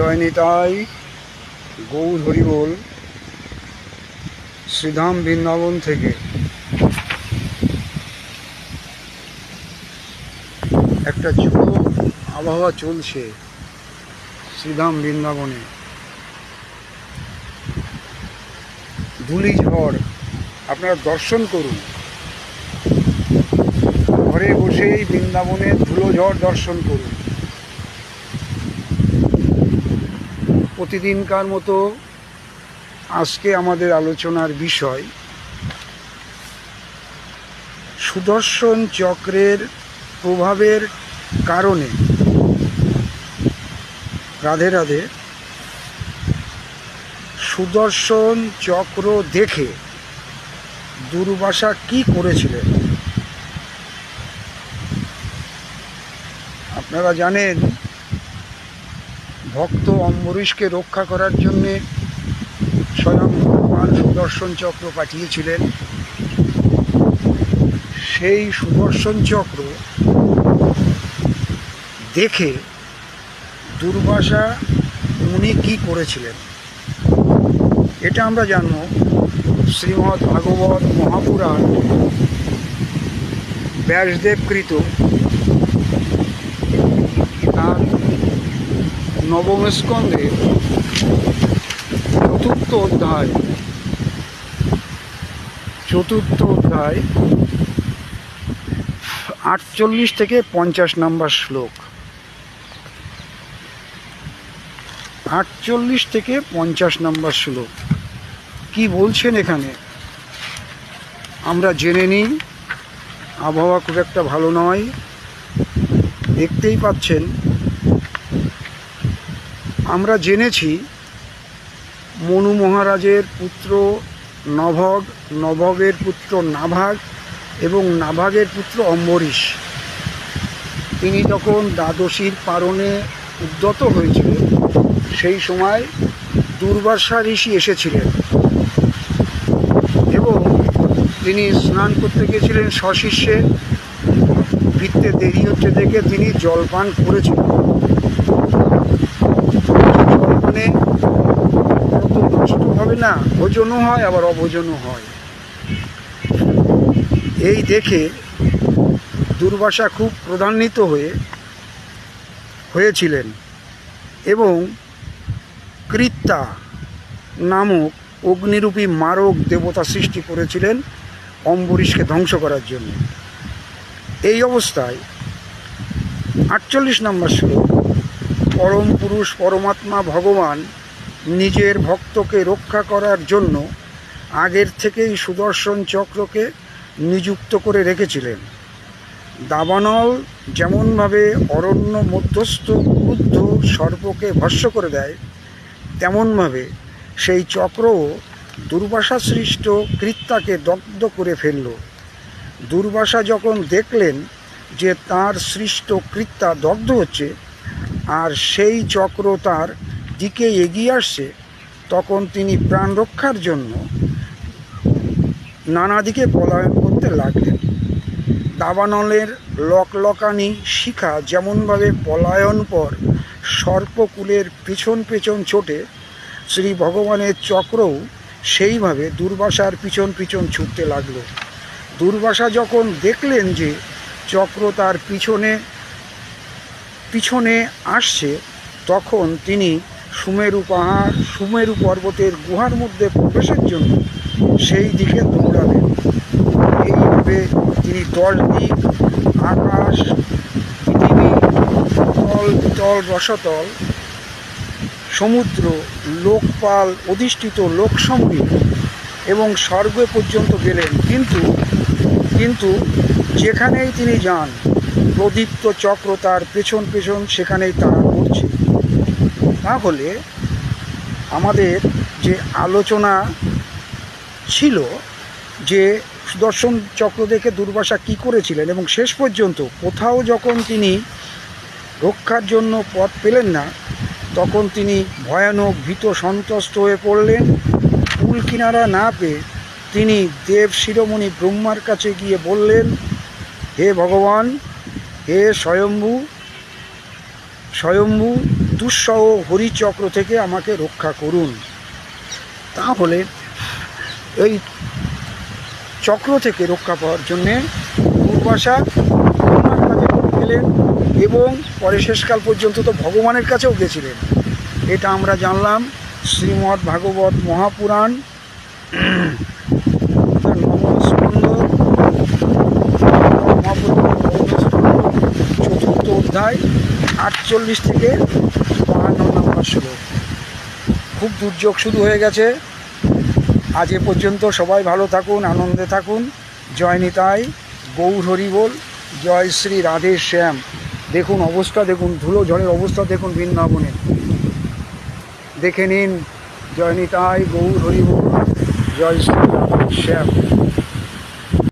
জয় নিতাই, গৌর হরি বল। শ্রীধাম বৃন্দাবন থেকে একটা ছোট আবহাওয়া চলছে শ্রীধাম বৃন্দাবনে। ধূলি ঝড়, আপনারা দর্শন করুন। ঘরে বসেই বৃন্দাবনের ধুলো ঝড় দর্শন করুন। প্রতিদিনকার মতো আজকে আমাদের আলোচনার বিষয় সুদর্শন চক্রের প্রভাবের কারণে, রাধে রাধে, সুদর্শন চক্র দেখে দুর্বাসা কি করেছিলেন। আপনারা জানেন, ভক্ত অম্বরীশকে রক্ষা করার জন্যে স্বয়ং ভগবান সুদর্শন চক্র পাঠিয়েছিলেন। সেই সুদর্শন চক্র দেখে দুর্বাসা উনি কি করেছিলেন এটা আমরা জানব শ্রীমদ্ ভাগবত মহাপুরাণ ব্যাসদেবকৃত তার নবম স্কন্ধের চতুর্থ অধ্যায় 48 থেকে 50 নম্বর শ্লোক। 48 থেকে 50 নম্বর শ্লোক কি বলছেন এখানে আমরা জেনে নিই। আবহাওয়া খুব একটা ভালো নয়, দেখতেই পাচ্ছেন। আমরা জেনেছি মনু মহারাজের পুত্র নভগ, নভগের পুত্র নাভাগ এবং নাভাগের পুত্র অম্বরীশ, তিনি যখন দ্বাদশীর পারণে উদ্যত হয়েছিলেন সেই সময় দুর্বাসা ঋষি এসেছিলেন এবং তিনি স্নান করতে গিয়েছিলেন সশিষ্যে। ফিরতে দেরি হচ্ছে দেখে তিনি জলপান করেছিলেন। জলপানে অত নষ্ট হবে না, ভোজনও হয় আবার অভোজনও হয়। এই দেখে দুর্বাসা খুব ক্রোধান্বিত হয়েছিলেন এবং কৃত্তা নামক অগ্নিরূপী মারক দেবতা সৃষ্টি করেছিলেন অম্বরীশকে ধ্বংস করার জন্য। এই অবস্থায় 48 নম্বর শ্লোক, পরম পুরুষ পরমাত্মা ভগবান নিজের ভক্তকে রক্ষা করার জন্য আগের থেকেই সুদর্শন চক্রকে নিযুক্ত করে রেখেছিলেন। দাবানল যেমনভাবে অরণ্য মধ্যস্থ ক্রুদ্ধ সর্পকে ভস্ম করে দেয়, তেমনভাবে সেই চক্রও দুর্বাসা সৃষ্ট কৃত্তাকে দগ্ধ করে ফেলল। দুর্বাসা যখন দেখলেন যে তার সৃষ্ট কৃত্তা দগ্ধ হচ্ছে আর সেই চক্র তার দিকে এগিয়ে আসছে, তখন তিনি প্রাণ রক্ষার জন্য নানা দিকে পলায়ন করতে লাগলেন। দাবানলের লকলকানি শিখা যেমনভাবে পলায়ন পর সর্পকুলের পেছন পেছন ছোটে, শ্রী ভগবানের চক্রও সেইভাবে দুর্বাসার পিছন পিছন ছুটতে লাগল। দুর্বাসা যখন দেখলেন যে চক্র তার পিছনে আসছে, তখন তিনি সুমেরু পর্বতের গুহার মধ্যে প্রবেশের জন্য সেই দিকে দৌড়ালেন। এইভাবে তিনি 10 দিক, আকাশ, পৃথিবী, তল বিতল রসতল, সমুদ্র, লোকপাল অধিষ্ঠিত লোকসমূহ এবং স্বর্গ পর্যন্ত গেলেন। কিন্তু যেখানেই তিনি যান, প্রদীপ্ত চক্র তার পেছন পেছন সেখানেই তাড়া করছে। তাহলে আমাদের যে আলোচনা ছিল যে সুদর্শন চক্র দেখে দুর্বাসা কি করেছিলেন এবং শেষ পর্যন্ত কোথাও যখন তিনি রক্ষার জন্য পথ পেলেন না, তখন তিনি ভয়ানক ভীত সন্ত্রস্ত হয়ে পড়লেন। কুল কিনারা না পেয়ে তিনি দেব শিরোমণি ব্রহ্মার কাছে গিয়ে বললেন, হে ভগবান, হে স্বয়ম্ভু, স্বয়ম্ভু দুঃসহ হরিচক্র থেকে আমাকে রক্ষা করুন। তাহলে এই চক্র থেকে রক্ষা পাওয়ার জন্যে দুর্বাসা ব্রহ্মার কাছে গেলেন এবং পরে শেষকাল পর্যন্ত তো ভগবানের কাছেও গেছিলেন। এটা আমরা জানলাম শ্রীমদ্ ভাগবত মহাপুরাণ নবমস্কন্ধ চতুর্থ অধ্যায় 48 থেকে 52 নম্বর শ্লোক। খুব দুর্যোগ শুরু হয়ে গেছে। আজ এ পর্যন্ত। সবাই ভালো থাকুন, আনন্দে থাকুন। জয় নিতাই, গৌর হরি বল, জয় শ্রী রাধে শ্যাম। দেখুন অবস্থা, দেখুন ধুলো ঝড়ের অবস্থা দেখুন বৃন্দাবনে, দেখে নিন। জয় নিতাই, গৌর হরি বল, জয় শ্রী রাধে শ্যাম।